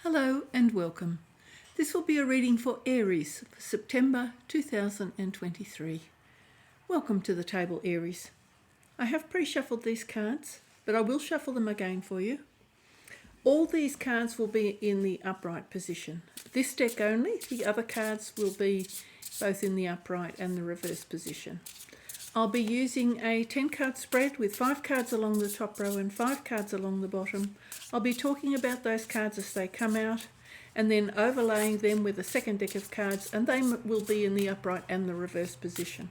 Hello and welcome. This will be a reading for Aries for September 2023. Welcome to the table, Aries. I have pre-shuffled these cards, but I will shuffle them again for you. All these cards will be in the upright position. This deck only, the other cards will be both in the upright and the reverse position. I'll be using a 10-card spread with 5 cards along the top row and 5 cards along the bottom. I'll be talking about those cards as they come out and then overlaying them with a second deck of cards, and they will be in the upright and the reverse position.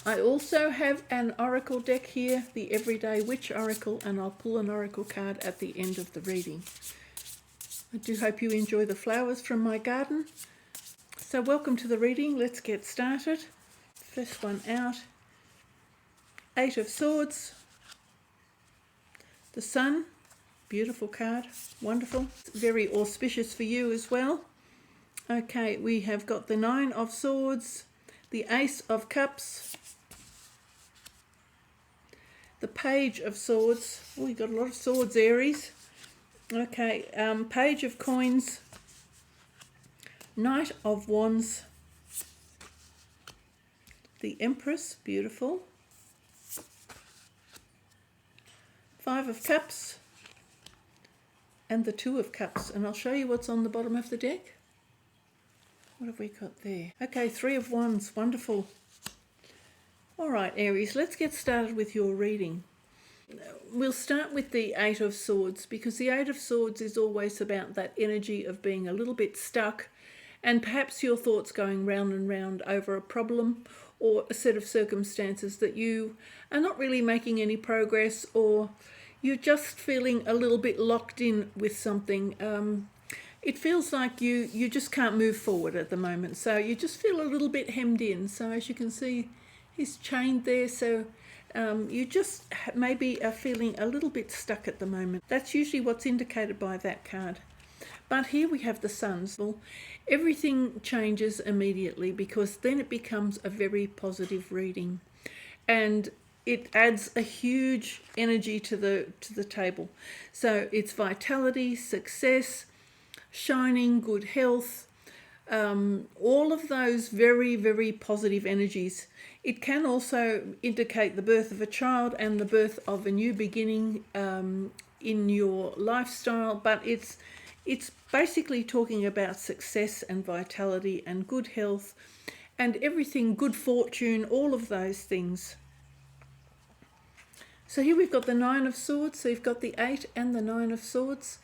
I also have an oracle deck here, the Everyday Witch Oracle, and I'll pull an oracle card at the end of the reading. I do hope you enjoy the flowers from my garden. So welcome to the reading. Let's get started. First one out, 8 of Swords, the Sun, beautiful card, wonderful, very auspicious for you as well. Okay, we have got the 9 of Swords, the Ace of Cups, the Page of Swords. Oh, you've got a lot of swords, Aries. Okay, Page of Coins, Knight of Wands, the Empress, beautiful, 5 of Cups, and the 2 of Cups. And I'll show you what's on the bottom of the deck. What have we got there? Okay, 3 of Wands, wonderful. All right, Aries, let's get started with your reading. We'll start with the 8 of Swords, because the 8 of Swords is always about that energy of being a little bit stuck and perhaps your thoughts going round and round over a problem or a set of circumstances that you are not really making any progress, or you're just feeling a little bit locked in with something. It feels like you just can't move forward at the moment, so you just feel a little bit hemmed in. So as you can see, he's chained there, so you just maybe are feeling a little bit stuck at the moment. That's usually what's indicated by that card. But here we have the Sun. Well, everything changes immediately, because then it becomes a very positive reading, and it adds a huge energy to the table. So it's vitality, success, shining, good health, all of those very, very positive energies. It can also indicate the birth of a child and the birth of a new beginning in your lifestyle, but it's basically talking about success and vitality and good health and everything, good fortune, all of those things. So here we've got the 9 of Swords, so you've got the 8 and the 9 of Swords.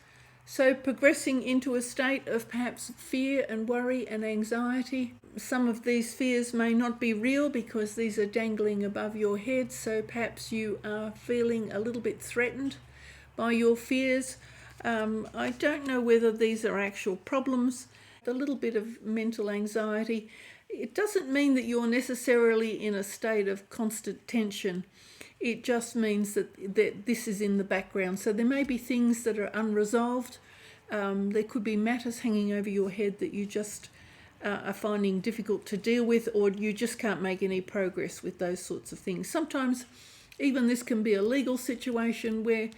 So progressing into a state of perhaps fear and worry and anxiety. Some of these fears may not be real because these are dangling above your head, so perhaps you are feeling a little bit threatened by your fears. I don't know whether these are actual problems. A little bit of mental anxiety. It doesn't mean that you're necessarily in a state of constant tension. It just means that this is in the background. So there may be things that are unresolved. There could be matters hanging over your head that you just are finding difficult to deal with, or you just can't make any progress with those sorts of things. Sometimes even this can be a legal situation where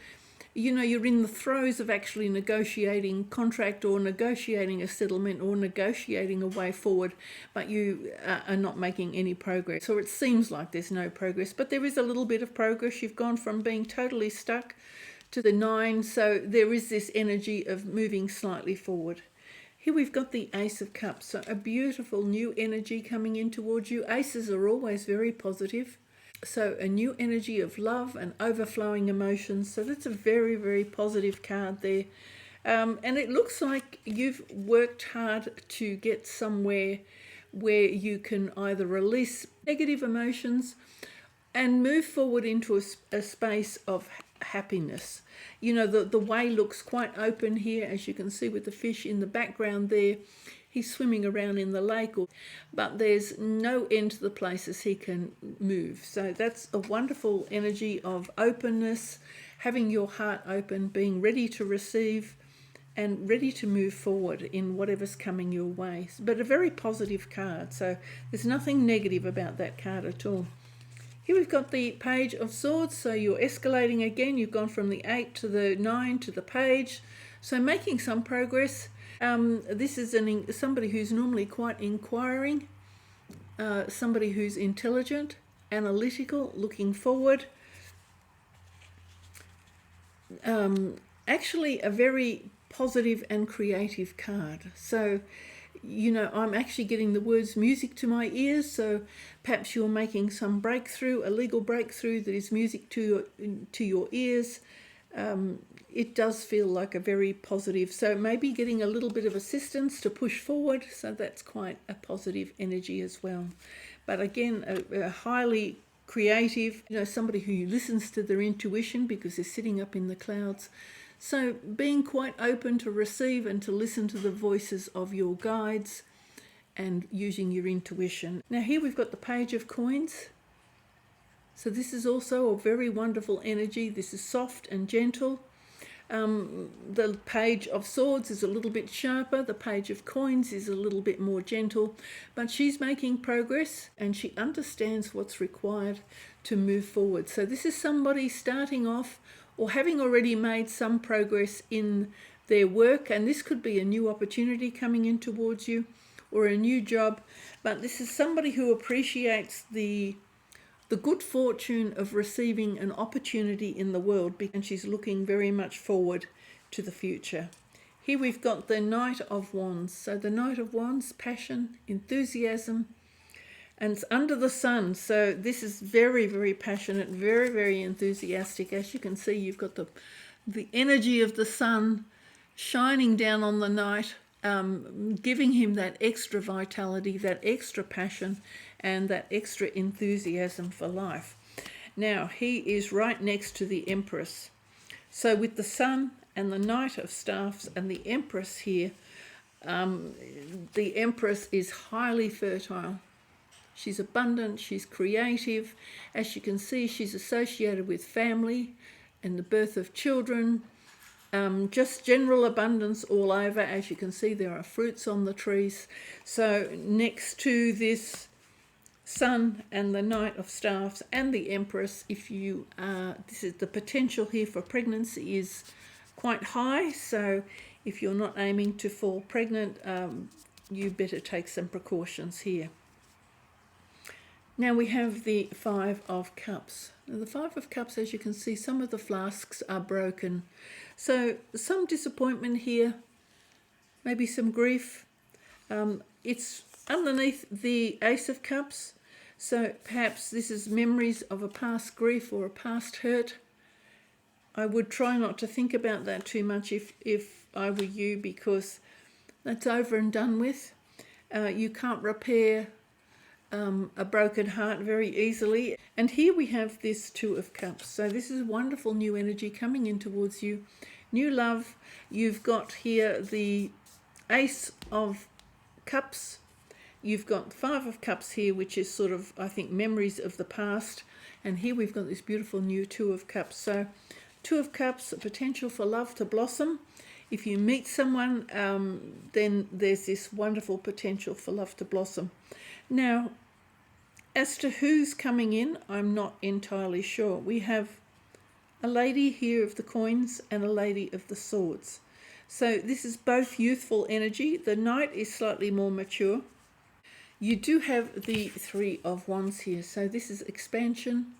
you're in the throes of actually negotiating contract or negotiating a settlement or negotiating a way forward, but you are not making any progress. So it seems like there's no progress, but there is a little bit of progress. You've gone from being totally stuck to the 9, so there is this energy of moving slightly forward. Here we've got the Ace of Cups, so a beautiful new energy coming in towards you. Aces are always very positive. So a new energy of love and overflowing emotions. So that's a very, very positive card there. And it looks like you've worked hard to get somewhere where you can either release negative emotions and move forward into a space of happiness. The way looks quite open here, as you can see with the fish in the background there. He's swimming around in the lake, but there's no end to the places he can move. So that's a wonderful energy of openness, having your heart open, being ready to receive and ready to move forward in whatever's coming your way. But a very positive card, so there's nothing negative about that card at all. Here we've got the Page of Swords, so you're escalating again. You've gone from the 8 to the 9 to the Page, so making some progress. This is somebody who's normally quite inquiring, somebody who's intelligent, analytical, looking forward. Actually a very positive and creative card. So, you know, I'm actually getting the words music to my ears, so perhaps you're making some breakthrough, a legal breakthrough that is music to your ears. It does feel like a very positive, so maybe getting a little bit of assistance to push forward, so that's quite a positive energy as well. But again, a highly creative, you know, somebody who listens to their intuition because they're sitting up in the clouds. So being quite open to receive and to listen to the voices of your guides and using your intuition. Now here we've got the Page of Coins. So this is also a very wonderful energy. This is soft and gentle. The Page of Swords is a little bit sharper. The Page of Coins is a little bit more gentle. But she's making progress and she understands what's required to move forward. So this is somebody starting off or having already made some progress in their work, and this could be a new opportunity coming in towards you or a new job, but this is somebody who appreciates the good fortune of receiving an opportunity in the world, and she's looking very much forward to the future. Here we've got the Knight of Wands. So the Knight of Wands, passion, enthusiasm, and it's under the sun, so this is very, very passionate, very, very enthusiastic. As you can see, you've got the energy of the sun shining down on the knight, giving him that extra vitality, that extra passion, and that extra enthusiasm for life. Now, he is right next to the Empress. So with the sun and the Knight of Staffs and the Empress here, the Empress is highly fertile. She's abundant, she's creative. As you can see, she's associated with family and the birth of children. Just general abundance all over. As you can see, there are fruits on the trees. So next to this Sun and the Knight of Staffs and the Empress, if you this is the potential here for pregnancy is quite high. So if you're not aiming to fall pregnant, you better take some precautions here. Now we have the Five of Cups. Now the Five of Cups, as you can see, some of the flasks are broken. So some disappointment here, maybe some grief. It's underneath the Ace of Cups. So perhaps this is memories of a past grief or a past hurt. I would try not to think about that too much if I were you, because that's over and done with. You can't repair a broken heart very easily. And here we have this Two of Cups. So this is wonderful new energy coming in towards you. New love. You've got here the Ace of Cups. You've got Five of Cups here, which is sort of, I think, memories of the past. And here we've got this beautiful new Two of Cups. So Two of Cups, a potential for love to blossom. If you meet someone, then there's this wonderful potential for love to blossom. Now, as to who's coming in, I'm not entirely sure. We have a lady here of the coins and a lady of the swords. So this is both youthful energy. The Knight is slightly more mature. You do have the Three of Wands here. So this is expansion.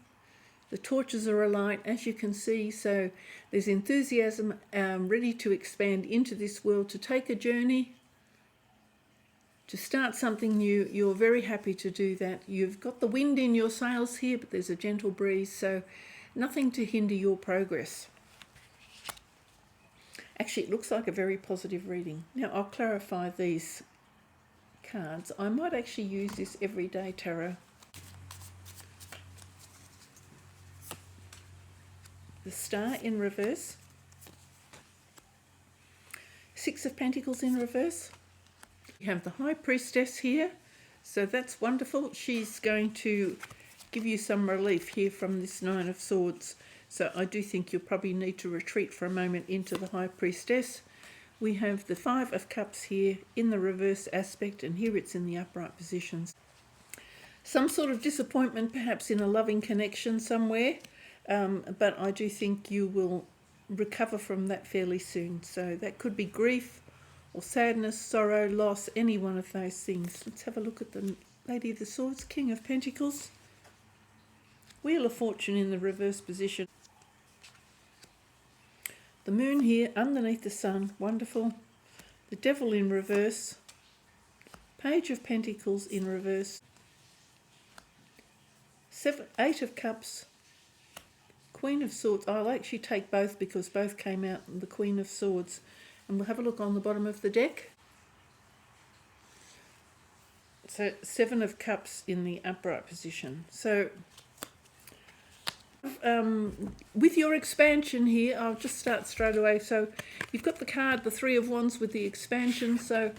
The torches are alight, as you can see. So there's enthusiasm, ready to expand into this world, to take a journey, to start something new. You're very happy to do that. You've got the wind in your sails here, but there's a gentle breeze, so nothing to hinder your progress. Actually, it looks like a very positive reading. Now, I'll clarify these cards. I might actually use this everyday tarot. The Star in reverse. Six of Pentacles in reverse. You have the High Priestess here, so that's wonderful. She's going to give you some relief here from this Nine of Swords. So I do think you'll probably need to retreat for a moment into the High Priestess. We have the Five of Cups here in the reverse aspect, and here it's in the upright positions. some sort of disappointment, perhaps in a loving connection somewhere, but I do think you will recover from that fairly soon. So that could be grief or sadness, sorrow, loss, any one of those things. Let's have a look at the Lady of the Swords, King of Pentacles, Wheel of Fortune in the reverse position. The Moon here underneath the Sun, wonderful. The Devil in reverse. Page of Pentacles in reverse. Eight of Cups. Queen of Swords. I'll actually take both because both came out in the Queen of Swords. And we'll have a look on the bottom of the deck. So 7 of Cups in the upright position. So with your expansion here, I'll just start straight away. So you've got the card, the 3 of Wands with the expansion. So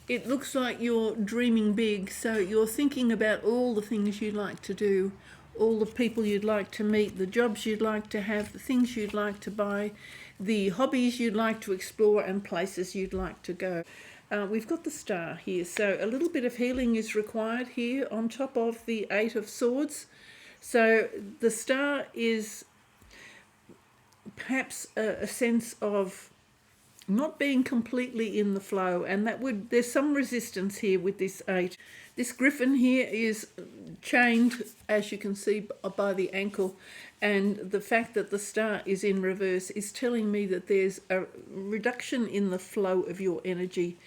it looks like you're dreaming big. So you're thinking about all the things you'd like to do, all the people you'd like to meet, the jobs you'd like to have, the things you'd like to buy, the hobbies you'd like to explore, and places you'd like to go. We've got the Star here. So a little bit of healing is required here on top of the 8 of Swords. So the Star is perhaps a sense of not being completely in the flow, and there's some resistance here with this 8. This Griffin here is chained, as you can see, by the ankle, and the fact that the Star is in reverse is telling me that there's a reduction in the flow of your energy.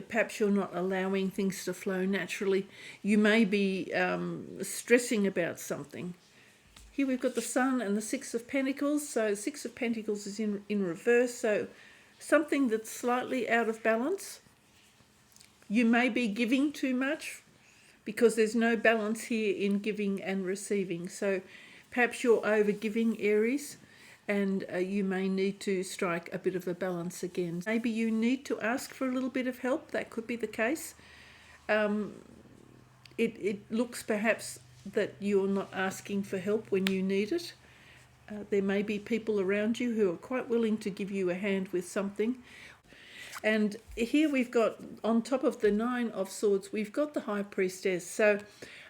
Perhaps you're not allowing things to flow naturally. You may be stressing about something. Here we've got the Sun and the 6 of Pentacles. So 6 of Pentacles is in reverse. So something that's slightly out of balance. You may be giving too much because there's no balance here in giving and receiving. So perhaps you're over giving, Aries, and you may need to strike a bit of a balance again. Maybe you need to ask for a little bit of help. That could be the case. It looks perhaps that you're not asking for help when you need it. There may be people around you who are quite willing to give you a hand with something. And here we've got, on top of the 9 of Swords, we've got the High Priestess. So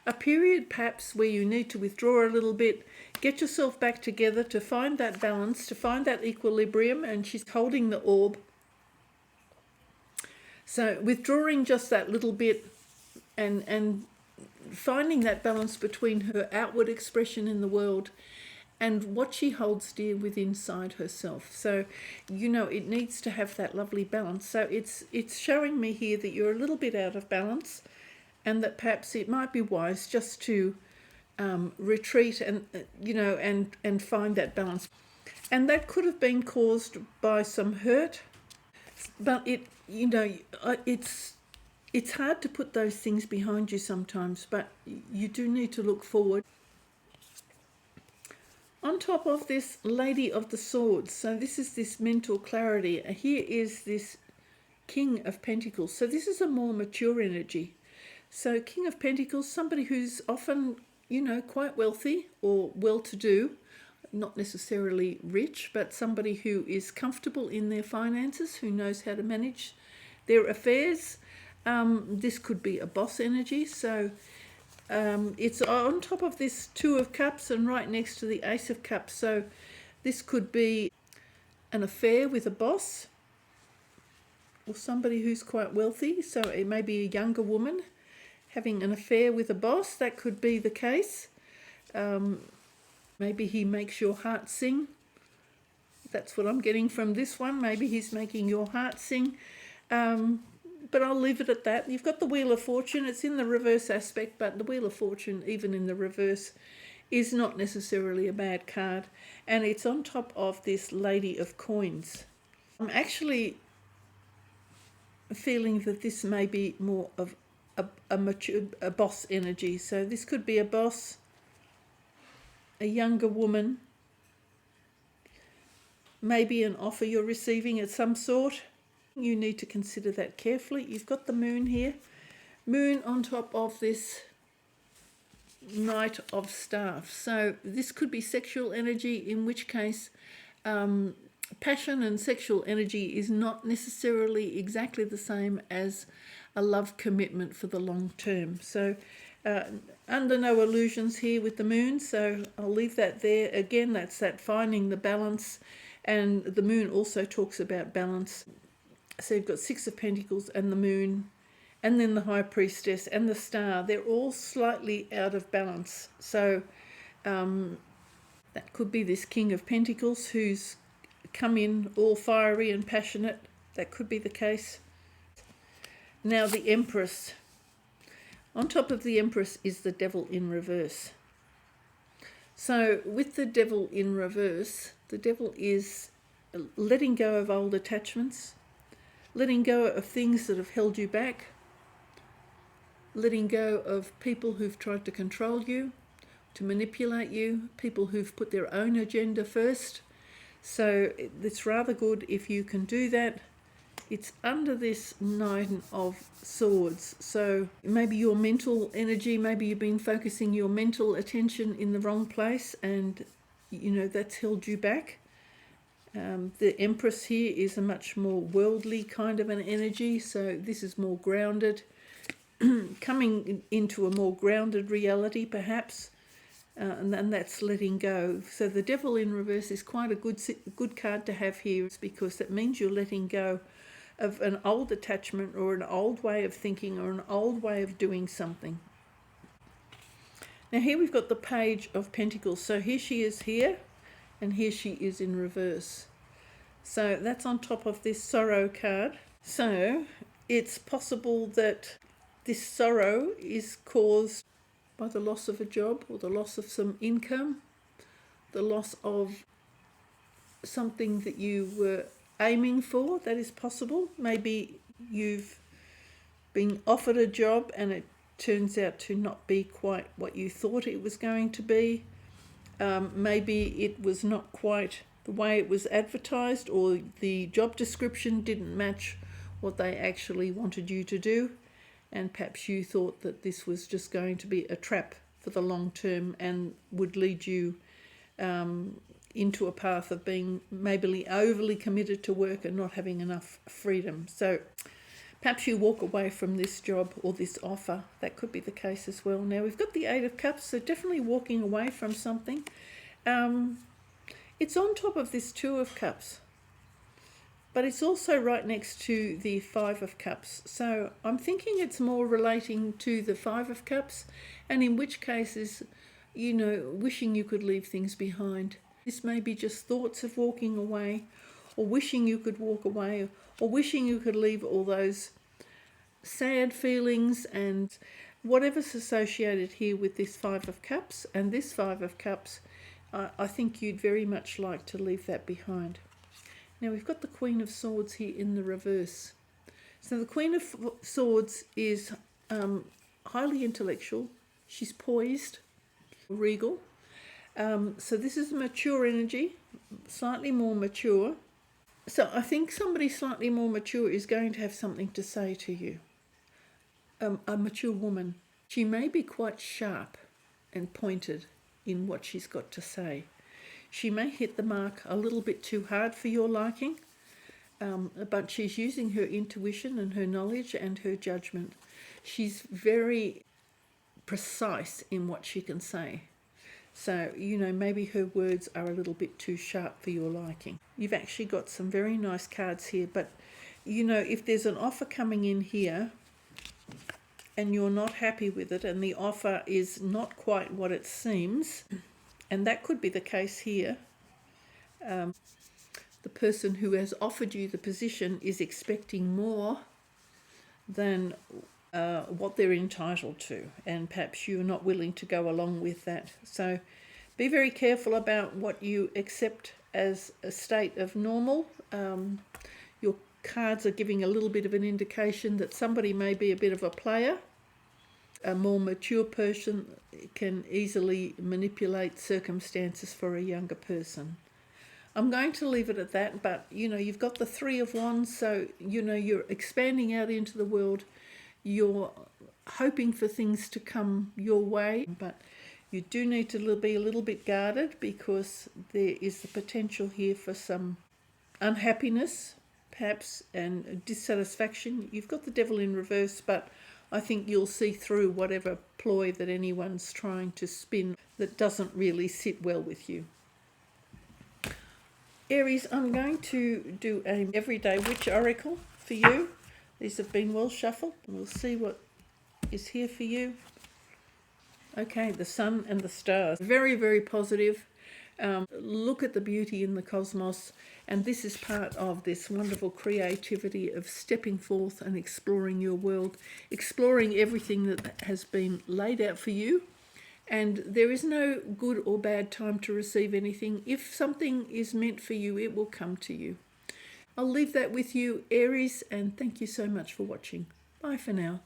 a period perhaps where you need to withdraw a little bit, get yourself back together to find that balance, to find that equilibrium, and she's holding the orb. So withdrawing just that little bit and finding that balance between her outward expression in the world and what she holds dear within inside herself. So, you know, it needs to have that lovely balance. So it's showing me here that you're a little bit out of balance, and that perhaps it might be wise just to retreat and and find that balance. And that could have been caused by some hurt, but it's hard to put those things behind you sometimes, but you do need to look forward. On top of this, Lady of the Swords, so this is this mental clarity. Here is this King of Pentacles. So this is a more mature energy. So King of Pentacles, somebody who's often, quite wealthy or well-to-do, not necessarily rich, but somebody who is comfortable in their finances, who knows how to manage their affairs. This could be a boss energy. So it's on top of this 2 of Cups and right next to the Ace of Cups. So this could be an affair with a boss or somebody who's quite wealthy. So it may be a younger woman having an affair with a boss. That could be the case. Maybe he makes your heart sing. That's what I'm getting from this one. Maybe he's making your heart sing. But I'll leave it at that. You've got the Wheel of Fortune. It's in the reverse aspect, but the Wheel of Fortune, even in the reverse, is not necessarily a bad card. And it's on top of this Lady of Coins. I'm actually feeling that this may be more of a boss energy. So this could be a boss, a younger woman, maybe an offer you're receiving of some sort. You need to consider that carefully. You've got the Moon here. Moon on top of this Knight of Staffs. So this could be sexual energy, in which case passion and sexual energy is not necessarily exactly the same as a love commitment for the long term. So under no illusions here with the moon, so I'll leave that there. Again, that's that finding the balance, and the moon also talks about balance. So you've got Six of Pentacles and the moon, and then the High Priestess and the Star. They're all slightly out of balance. So that could be this King of Pentacles who's come in all fiery and passionate. That could be the case. Now the Empress. On top of the Empress is the Devil in reverse. So with the Devil in reverse, the Devil is letting go of old attachments, letting go of things that have held you back, letting go of people who've tried to control you, to manipulate you, people who've put their own agenda first. So it's rather good if you can do that. It's under this Nine of Swords. So maybe your mental energy, maybe you've been focusing your mental attention in the wrong place, and that's held you back. The Empress here is a much more worldly kind of an energy, so this is more grounded, coming into a more grounded reality perhaps, and then that's letting go. So the Devil in reverse is quite a good card to have here, because that means you're letting go of an old attachment or an old way of thinking or an old way of doing something. Now here we've got the Page of Pentacles. So here she is here, and here she is in reverse. So that's on top of this Sorrow card. So it's possible that this sorrow is caused by the loss of a job, or the loss of some income, the loss of something that you were aiming for. That is possible. Maybe you've been offered a job and it turns out to not be quite what you thought it was going to be. Maybe it was not quite the way it was advertised, or the job description didn't match what they actually wanted you to do, and perhaps you thought that this was just going to be a trap for the long term and would lead you into a path of being maybe overly committed to work and not having enough freedom. So perhaps you walk away from this job or this offer. That could be the case as well. Now we've got the Eight of Cups, so definitely walking away from something. It's on top of this Two of Cups, but it's also right next to the Five of Cups. So I'm thinking it's more relating to the Five of Cups, and in which cases, wishing you could leave things behind. This may be just thoughts of walking away, or wishing you could walk away, or wishing you could leave all those sad feelings and whatever's associated here with this Five of Cups and this Five of Cups. I think you'd very much like to leave that behind. Now we've got the Queen of Swords here in the reverse. So the Queen of Swords is highly intellectual. She's poised, regal. So this is a mature energy, slightly more mature. So I think somebody slightly more mature is going to have something to say to you. A mature woman. She may be quite sharp and pointed in what she's got to say. She may hit the mark a little bit too hard for your liking, but she's using her intuition and her knowledge and her judgment. She's very precise in what she can say. So, maybe her words are a little bit too sharp for your liking. You've actually got some very nice cards here, but, if there's an offer coming in here and you're not happy with it, and the offer is not quite what it seems, and that could be the case here, the person who has offered you the position is expecting more than what they're entitled to, and perhaps you're not willing to go along with that. So be very careful about what you accept as a state of normal. Your cards are giving a little bit of an indication that somebody may be a bit of a player. A more mature person can easily manipulate circumstances for a younger person. I'm going to leave it at that, but you've got the Three of Wands, so you're expanding out into the world. You're hoping for things to come your way, but you do need to be a little bit guarded, because there is the potential here for some unhappiness, perhaps, and dissatisfaction. You've got the Devil in reverse, but I think you'll see through whatever ploy that anyone's trying to spin that doesn't really sit well with you. Aries, I'm going to do a everyday witch oracle for you. These have been well shuffled. We'll see what is here for you. Okay, the sun and the stars. Very, very positive. Look at the beauty in the cosmos, and this is part of this wonderful creativity of stepping forth and exploring your world, exploring everything that has been laid out for you. And there is no good or bad time to receive anything. If something is meant for you, it will come to you. I'll leave that with you, Aries, and thank you so much for watching. Bye for now.